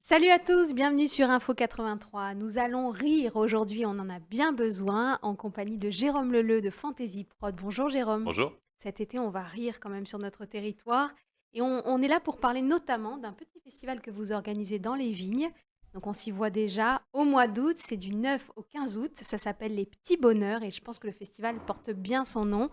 Salut à tous, bienvenue sur Info 83. Nous allons rire aujourd'hui, on en a bien besoin, en compagnie de Jérôme Leleu de Fantasy Prod. Bonjour Jérôme. Bonjour. Cet été, on va rire quand même sur notre territoire. Et on est là pour parler notamment d'un petit festival que vous organisez dans les vignes. Donc on s'y voit déjà au mois d'août, c'est du 9 au 15 août. Ça s'appelle Les Petits Bonheurs et je pense que le festival porte bien son nom.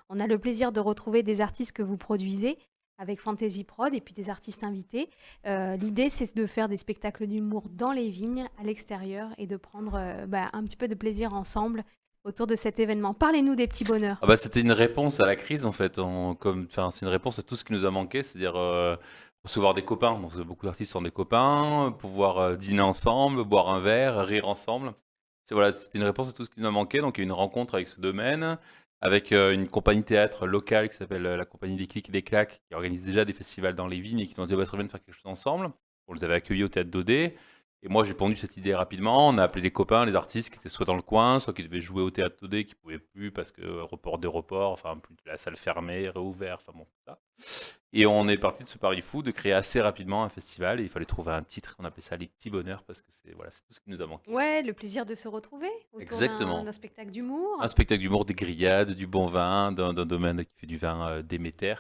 On a le plaisir de retrouver des artistes que vous produisez avec Fantasy Prod et puis des artistes invités. L'idée, c'est de faire des spectacles d'humour dans les vignes, à l'extérieur, et de prendre un petit peu de plaisir ensemble autour de cet événement. Parlez-nous des petits bonheurs. C'était une réponse à la crise en fait. C'est une réponse à tout ce qui nous a manqué, c'est-à-dire recevoir des copains. Donc, beaucoup d'artistes sont des copains, pouvoir dîner ensemble, boire un verre, rire ensemble. C'était une réponse à tout ce qui nous a manqué. Donc il y a eu une rencontre avec ce domaine, avec une compagnie théâtre locale qui s'appelle la compagnie des Clics et des Claques, qui organise déjà des festivals dans les vignes et qui nous ont dit bah, très bien de faire quelque chose ensemble. On les avait accueillis au théâtre d'Odé. Et moi, j'ai pondu cette idée rapidement. On a appelé les copains, les artistes qui étaient soit dans le coin, soit qui devaient jouer au théâtre Todé, qui ne pouvaient plus parce que report des reports, enfin, plus la salle fermée, réouvert, enfin bon, tout ça. Et on est parti de ce pari fou de créer assez rapidement un festival. Et il fallait trouver un titre. On appelait ça Les Petits Bonheurs parce que c'est tout ce qui nous a manqué. Ouais, le plaisir de se retrouver autour d'un Exactement. d'un spectacle d'humour. Un spectacle d'humour, des grillades, du bon vin, d'un domaine qui fait du vin Déméter,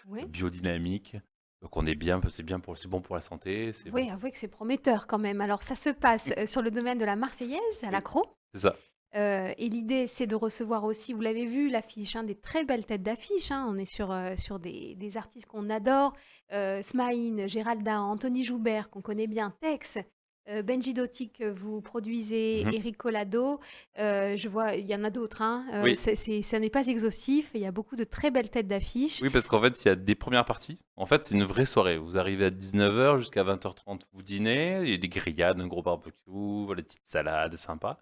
Oui, biodynamique. Donc on est bien, c'est bon pour la santé, c'est bon. oui, avouez que c'est prometteur quand même. Alors, ça se passe sur le domaine de la Marseillaise, à Oui, l'Accro. c'est ça. Et l'idée, c'est de recevoir aussi, vous l'avez vu, l'affiche, hein, des très belles têtes d'affiche, hein. On est sur des artistes qu'on adore. Smaïn, Géralda, Anthony Joubert, qu'on connaît bien, Tex, Benji Dotti, que vous produisez, Mhm. Eric Collado. Je vois, il y en a d'autres, hein. Oui, Ça n'est pas exhaustif. Il y a beaucoup de très belles têtes d'affiche. Oui, parce qu'en fait, il y a des premières parties. En fait, c'est une vraie soirée. Vous arrivez à 19h jusqu'à 20h30, vous dînez. Il y a des grillades, un gros barbecue, voilà, des petites salades sympas.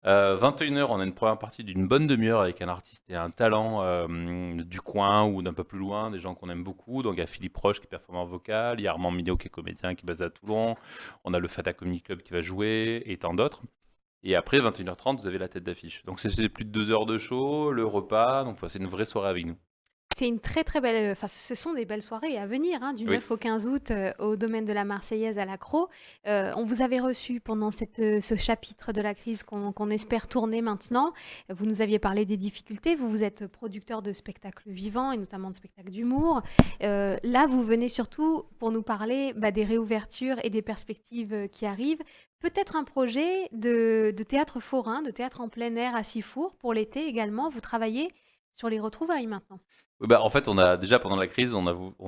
21h, on a une première partie d'une bonne demi-heure avec un artiste et un talent du coin ou d'un peu plus loin, des gens qu'on aime beaucoup. Donc, il y a Philippe Roche qui est performeur vocal, il y a Armand Mignot qui est comédien qui est basé à Toulon, on a le Fata Comedy Club qui va jouer et tant d'autres. Et après, 21h30, vous avez la tête d'affiche. Donc, c'est plus de 2 heures de show, le repas. Donc, c'est une vraie soirée avec nous. C'est une très très belle, enfin ce sont des belles soirées à venir, hein, du Oui, 9 au 15 août au domaine de la Marseillaise à l'Accro. On vous avait reçu pendant ce chapitre de la crise qu'on espère tourner maintenant. Vous nous aviez parlé des difficultés. Vous êtes producteur de spectacles vivants et notamment de spectacles d'humour. Là, vous venez surtout pour nous parler des réouvertures et des perspectives qui arrivent. Peut-être un projet de théâtre forain, de théâtre en plein air à Sifour pour l'été également. Vous travaillez sur les retrouvailles maintenant. Oui, bah, en fait, on a déjà pendant la crise, on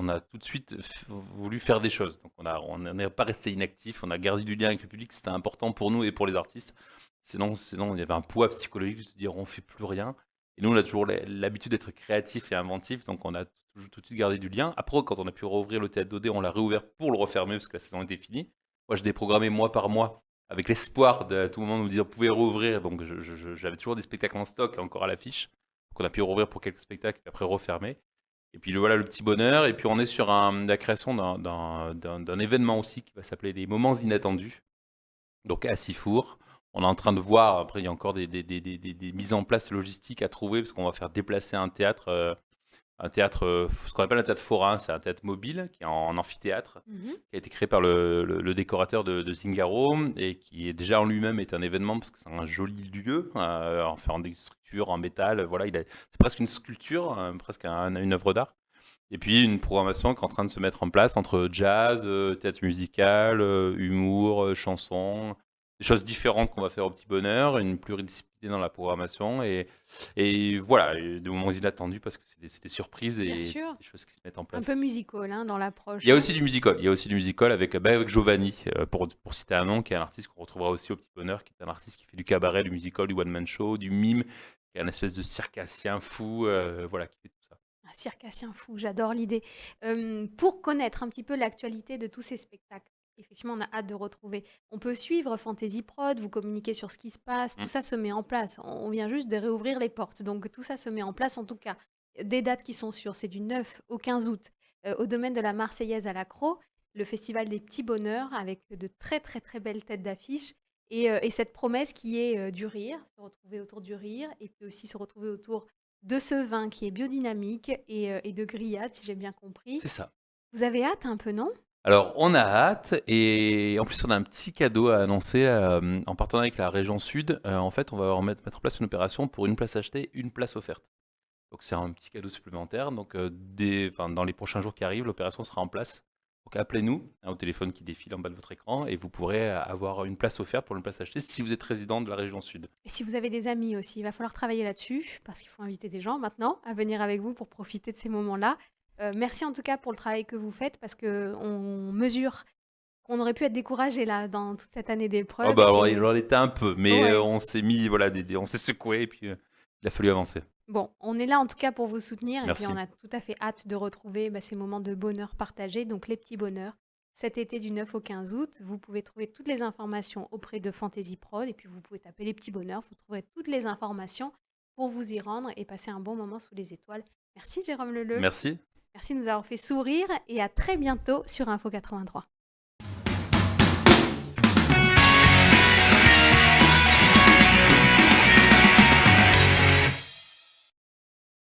a tout de suite voulu faire des choses. Donc, on n'est pas resté inactif. On a gardé du lien avec le public. C'était important pour nous et pour les artistes. Sinon, il y avait un poids psychologique de se dire on fait plus rien. Et nous, on a toujours l'habitude d'être créatif et inventif. Donc, on a tout de suite gardé du lien. Après, quand on a pu rouvrir le théâtre d'Odé, on l'a réouvert pour le refermer parce que la saison était finie. Moi, je déprogrammais mois par mois avec l'espoir de à tout moment nous dire vous pouvez rouvrir. Donc, j'avais toujours des spectacles en stock encore à l'affiche qu'on a pu rouvrir pour quelques spectacles et après refermer. Et puis voilà le petit bonheur. Et puis on est sur la création d'un événement aussi qui va s'appeler les Moments Inattendus. Donc à Sifour. On est en train de voir, après il y a encore des mises en place logistiques à trouver parce qu'on va faire déplacer un théâtre, ce qu'on appelle un théâtre forain, c'est un théâtre mobile qui est en amphithéâtre, Mhm. qui a été créé par le décorateur de Zingaro et qui est déjà en lui-même est un événement parce que c'est un joli lieu, en faisant des structures en métal, voilà, c'est presque une sculpture, presque une œuvre d'art. Et puis une programmation qui est en train de se mettre en place entre jazz, théâtre musical, humour, chansons, des choses différentes qu'on va faire au petit bonheur, une pluridisciplinarité dans la programmation et voilà, des moments inattendus parce que c'est des surprises Bien et sûr, des choses qui se mettent en un place. peu musical hein, dans Il y l'approche, a hein. aussi du musical, il y a aussi du musical avec Giovanni, pour citer un nom, qui est un artiste qu'on retrouvera aussi au Petit Bonheur, qui est un artiste qui fait du cabaret, du musical, du one-man show, du mime, qui est un espèce de circassien fou, voilà, qui fait tout ça. Un circassien fou, j'adore l'idée. Pour connaître un petit peu l'actualité de tous ces spectacles, effectivement, on a hâte de retrouver. On peut suivre Fantasy Prod, vous communiquer sur ce qui se passe, tout Mm. ça se met en place. On vient juste de réouvrir les portes, donc tout ça se met en place en tout cas. Des dates qui sont sûres, c'est du 9 au 15 août au domaine de la Marseillaise à l'Accro, le festival des petits bonheurs avec de très très très belles têtes d'affiche et cette promesse qui est du rire, se retrouver autour du rire et puis aussi se retrouver autour de ce vin qui est biodynamique et de grillades, si j'ai bien compris. C'est ça. Vous avez hâte un peu, non? Alors, on a hâte et en plus, on a un petit cadeau à annoncer en partenariat avec la région Sud. En fait, on va mettre en place une opération pour une place achetée, une place offerte. Donc, c'est un petit cadeau supplémentaire. Donc, dans les prochains jours qui arrivent, l'opération sera en place. Donc, appelez-nous au téléphone qui défile en bas de votre écran et vous pourrez avoir une place offerte pour une place achetée si vous êtes résident de la région Sud. Et si vous avez des amis aussi, il va falloir travailler là-dessus parce qu'il faut inviter des gens maintenant à venir avec vous pour profiter de ces moments-là. Merci en tout cas pour le travail que vous faites parce qu'on mesure qu'on aurait pu être découragé là dans toute cette année Oh, d'épreuves. bah, alors, il Et en était un peu, mais ouais. on s'est mis, voilà, on s'est secoué et puis il a fallu avancer. Bon, on est là en tout cas pour vous soutenir et puis on Merci. a tout à fait hâte de retrouver ces moments de bonheur partagés, donc les petits bonheurs. Cet été du 9 au 15 août, vous pouvez trouver toutes les informations auprès de Fantasy Prod et puis vous pouvez taper les petits bonheurs, vous trouverez toutes les informations pour vous y rendre et passer un bon moment sous les étoiles. Merci Jérôme Leleu, Merci. merci de nous avoir fait sourire et à très bientôt sur Info 83.